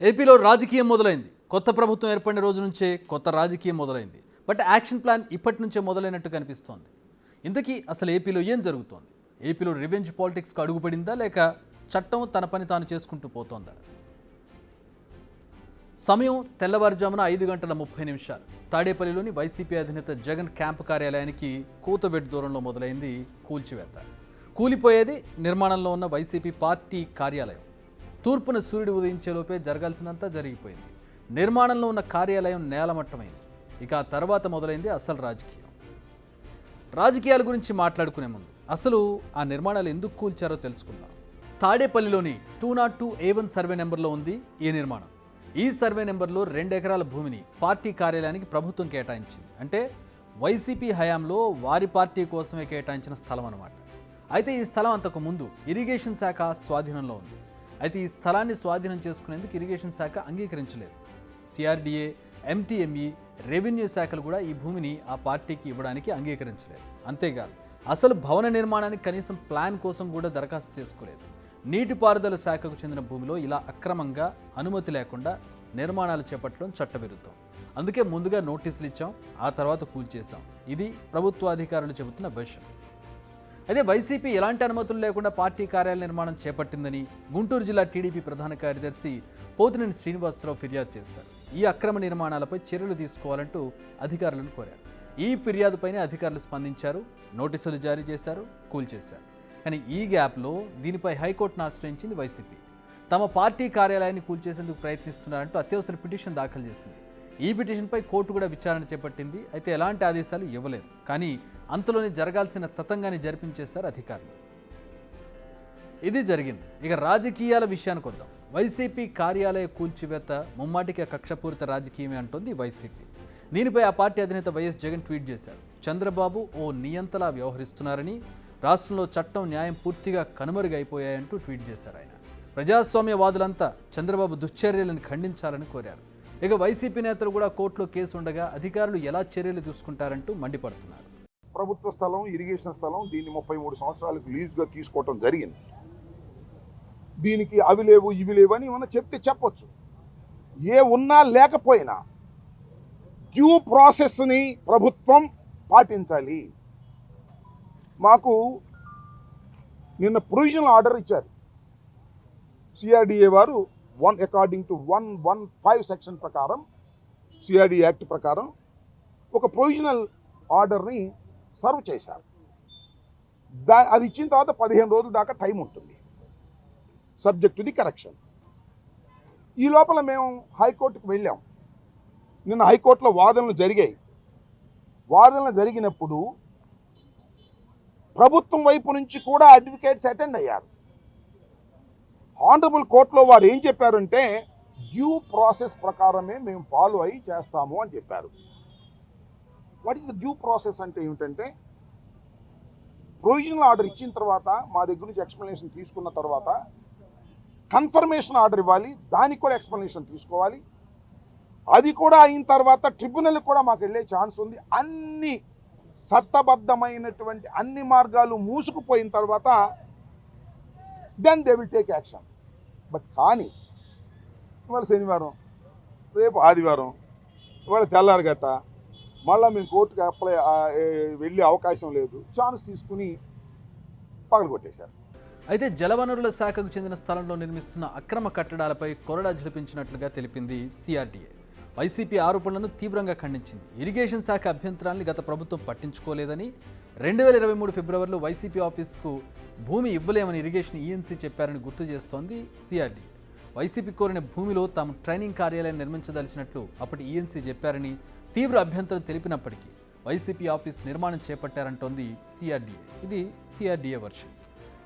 ఏపీలో రాజకీయం మొదలైంది. కొత్త ప్రభుత్వం ఏర్పడిన రోజు నుంచే కొత్త రాజకీయం మొదలైంది. బట్ యాక్షన్ ప్లాన్ ఇప్పటి నుంచే మొదలైనట్టు కనిపిస్తోంది. ఇంతకీ అసలు ఏపీలో ఏం జరుగుతోంది? ఏపీలో రివెంజ్ పాలిటిక్స్కు అడుగుపడిందా, లేక చట్టం తన పని తాను చేసుకుంటూ పోతోందా? సమయం తెల్లవారుజామున 5:30 తాడేపల్లిలోని వైసీపీ అధినేత జగన్ క్యాంపు కార్యాలయానికి కూతవెడ్డి దూరంలో మొదలైంది కూల్చివేత. కూలిపోయేది నిర్మాణంలో ఉన్న వైసీపీ పార్టీ కార్యాలయం. తూర్పున సూర్యుడు ఉదయించేలోపే జరగాల్సిందంతా జరిగిపోయింది. నిర్మాణంలో ఉన్న కార్యాలయం నేలమట్టమైంది. ఇక ఆ తర్వాత మొదలైంది అసలు రాజకీయం. రాజకీయాల గురించి మాట్లాడుకునే ముందు అసలు ఆ నిర్మాణాలు ఎందుకు కూల్చారో తెలుసుకుందాం. తాడేపల్లిలోని 202A1 సర్వే నెంబర్లో ఉంది ఈ నిర్మాణం. ఈ సర్వే నెంబర్లో 2 ఎకరాల భూమిని పార్టీ కార్యాలయానికి ప్రభుత్వం కేటాయించింది. అంటే వైసీపీ హయాంలో వారి పార్టీ కోసమే కేటాయించిన స్థలం అన్నమాట. అయితే ఈ స్థలం అంతకు ముందు ఇరిగేషన్ శాఖ స్వాధీనంలో ఉంది. అయితే ఈ స్థలాన్ని స్వాధీనం చేసుకునేందుకు ఇరిగేషన్ శాఖ అంగీకరించలేదు. సిఆర్డీఏ, ఎంటీఎంఈ, రెవెన్యూ శాఖలు కూడా ఈ భూమిని ఆ పార్టీకి ఇవ్వడానికి అంగీకరించలేదు. అంతేకాదు అసలు భవన నిర్మాణానికి కనీసం ప్లాన్ కోసం కూడా దరఖాస్తు చేసుకోలేదు. నీటిపారుదల శాఖకు చెందిన భూమిలో ఇలా అక్రమంగా అనుమతి లేకుండా నిర్మాణాలు చేపట్టడం చట్టవిరుద్ధం. అందుకే ముందుగా నోటీసులు ఇచ్చాం, ఆ తర్వాత కూల్చేశాం. ఇది ప్రభుత్వ అధికారులు చెబుతున్న వెర్షన్. అయితే వైసీపీ ఎలాంటి అనుమతులు లేకుండా పార్టీ కార్యాలయ నిర్మాణం చేపట్టిందని గుంటూరు జిల్లా టీడీపీ ప్రధాన కార్యదర్శి పోతినేని శ్రీనివాసరావు ఫిర్యాదు చేశారు. ఈ అక్రమ నిర్మాణాలపై చర్యలు తీసుకోవాలంటూ అధికారులను కోరారు. ఈ ఫిర్యాదుపైనే అధికారులు స్పందించారు, నోటీసులు జారీ చేశారు, కూల్చేశారు. కానీ ఈ గ్యాప్లో దీనిపై హైకోర్టును ఆశ్రయించింది వైసీపీ. తమ పార్టీ కార్యాలయాన్ని కూల్చేసేందుకు ప్రయత్నిస్తున్నారంటూ అత్యవసర పిటిషన్ దాఖలు చేసింది. ఈ పిటిషన్పై కోర్టు కూడా విచారణ చేపట్టింది. అయితే ఎలాంటి ఆదేశాలు ఇవ్వలేదు. కానీ అంతలోనే జరగాల్సిన తతంగాన్ని జరిపించేశారు అధికారులు. ఇది జరిగింది. ఇక రాజకీయాల విషయానికి వద్దాం. వైసీపీ కార్యాలయ కూల్చివేత ముమ్మాటికి కక్షపూరిత రాజకీయమే అంటోంది వైసీపీ. దీనిపై ఆ పార్టీ అధినేత వైఎస్ జగన్ ట్వీట్ చేశారు. చంద్రబాబు ఓ నియంతలా వ్యవహరిస్తున్నారని, రాష్ట్రంలో చట్టం, న్యాయం పూర్తిగా కనుమరుగైపోయాయంటూ ట్వీట్ చేశారు ఆయన. ప్రజాస్వామ్యవాదులంతా చంద్రబాబు దుశ్చర్యలను ఖండించాలని కోరారు. ఇక వైసీపీ నేతలు కూడా కోర్టులో కేసు ఉండగా అధికారులు ఎలా చర్యలు తీసుకుంటారంటూ మండిపడుతున్నారు. ప్రభుత్వ స్థలం, ఇరిగేషన్ స్థలం, దీన్ని 33 సంవత్సరాలకు లీజుగా తీసుకోవటం జరిగింది. దీనికి అవి లేవు ఇవి లేవు అని ఏమన్నా చెప్తే చెప్పొచ్చు. ఏ ఉన్నా లేకపోయినా డ్యూ ప్రాసెస్ని ప్రభుత్వం పాటించాలి. మాకు నిన్న ప్రొవిజనల్ ఆర్డర్ ఇచ్చారు సిఆర్డీఏ వారు. అకార్డింగ్ టు 115 సెక్షన్ ప్రకారం, సిఆర్డీ యాక్ట్ ప్రకారం ఒక ప్రొవిజనల్ ఆర్డర్ని సర్వ్ చేశారు. అది ఇచ్చిన తర్వాత 15 రోజుల దాకా టైం ఉంటుంది, సబ్జెక్ట్ టు ది కరెక్షన్. ఈ లోపల మేము హైకోర్టుకు వెళ్ళాం. నిన్న హైకోర్టులో వాదనలు జరిగాయి. వాదనలు జరిగినప్పుడు ప్రభుత్వం వైపు నుంచి కూడా అడ్వకేట్స్ అటెండ్ అయ్యారు. ఆనరబుల్ కోర్టులో వారు ఏం చెప్పారంటే డ్యూ ప్రాసెస్ ప్రకారమే మేము ఫాలో అయ్యి చేస్తాము అని చెప్పారు. What is the due process అంటే ఏమిటంటే, ప్రొవిజనల్ ఆర్డర్ ఇచ్చిన తర్వాత మా దగ్గర నుంచి ఎక్స్ప్లెనేషన్ తీసుకున్న తర్వాత కన్ఫర్మేషన్ ఆర్డర్ ఇవ్వాలి, దానికి కూడా ఎక్స్ప్లెనేషన్ తీసుకోవాలి. అది కూడా అయిన తర్వాత ట్రిబ్యునల్ కూడా మాకు వెళ్ళే ఛాన్స్ ఉంది. అన్ని చట్టబద్ధమైనటువంటి అన్ని మార్గాలు మూసుకుపోయిన తర్వాత then they will take action. But కానీ ఇవాళ శనివారం, రేపు ఆదివారం, ఇవాళ తెల్లారగట్ట, మళ్ళీ మేము కోర్టుకి వెళ్ళే అవకాశం లేదు. ఛాన్స్ తీసుకుని పగలగొట్టేశారు. అయితే జలవనరుల శాఖకు చెందిన స్థలంలో నిర్మిస్తున్న అక్రమ కట్టడాలపై కొరడా జలిపించినట్లుగా తెలిపింది సిఆర్డీఏ. వైసీపీ ఆరోపణలను తీవ్రంగా ఖండించింది. ఇరిగేషన్ శాఖ అభ్యంతరాన్ని గత ప్రభుత్వం పట్టించుకోలేదని, 2023 ఫిబ్రవరిలో వైసీపీ ఆఫీస్కు భూమి ఇవ్వలేమని ఇరిగేషన్ ఈఎన్సీ చెప్పారని గుర్తు చేస్తోంది సిఆర్డీ. వైసీపీ కోరిన భూమిలో తాము ట్రైనింగ్ కార్యాలయం నిర్మించదలిచినట్లు అప్పటి ఈఎన్సీ చెప్పారని తీవ్ర అభ్యంతరం తెలిపినప్పటికీ వైసీపీ ఆఫీస్ నిర్మాణం చేపట్టారంటోంది సిఆర్డీఏ. ఇది సిఆర్డీఏ వర్షన్.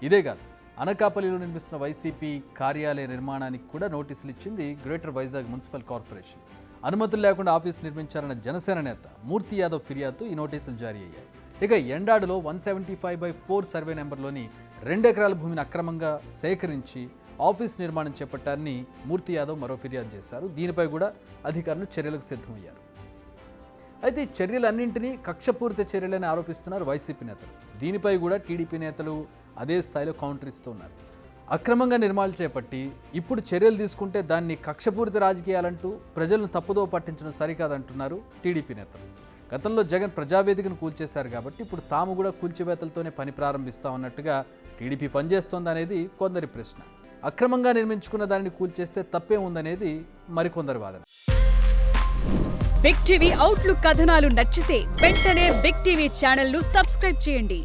ఇదే కాదు, అనకాపల్లిలో నిర్మిస్తున్న వైసీపీ కార్యాలయ నిర్మాణానికి కూడా నోటీసులు ఇచ్చింది గ్రేటర్ వైజాగ్ మున్సిపల్ కార్పొరేషన్. అనుమతులు లేకుండా ఆఫీసు నిర్మించారన్న జనసేన నేత మూర్తి యాదవ్ ఫిర్యాదుతో ఈ నోటీసులు జారీ అయ్యాయి. ఇక ఎండాడులో 175/4 సర్వే నెంబర్లోని 2 ఎకరాల భూమిని అక్రమంగా సేకరించి ఆఫీస్ నిర్మాణం చేపట్టారని మూర్తి యాదవ్ మరో ఫిర్యాదు చేశారు. దీనిపై కూడా అధికారులు చర్యలకు సిద్ధమయ్యారు. అయితే ఈ చర్యలన్నింటినీ కక్షపూరిత చర్యలని ఆరోపిస్తున్నారు వైసీపీ నేతలు. దీనిపై కూడా టీడీపీ నేతలు అదే స్థాయిలో కౌంటర్ ఇస్తున్నారు. అక్రమంగా నిర్మాణాలు చేపట్టి ఇప్పుడు చర్యలు తీసుకుంటే దాన్ని కక్షపూరిత రాజకీయాలంటూ ప్రజలను తప్పుదో పట్టించడం సరికాదంటున్నారు టీడీపీ నేతలు. గతంలో జగన్ ప్రజావేదికను కూల్చేశారు కాబట్టి ఇప్పుడు తాము కూడా కూల్చివేతలతోనే పని ప్రారంభిస్తామన్నట్టుగా టీడీపీ పనిచేస్తోందనేది కొందరి ప్రశ్న. అక్రమంగా నిర్మించుకున్న దానిని కూల్చేస్తే తప్పే ఉందనేది మరికొందరి వాదన. బిగ్ టీవీ అవుట్లుక్ కథనాలు నచ్చితే వెంటనే బిగ్ టీవీ ఛానల్ ను సబ్స్క్రైబ్ చేయండి.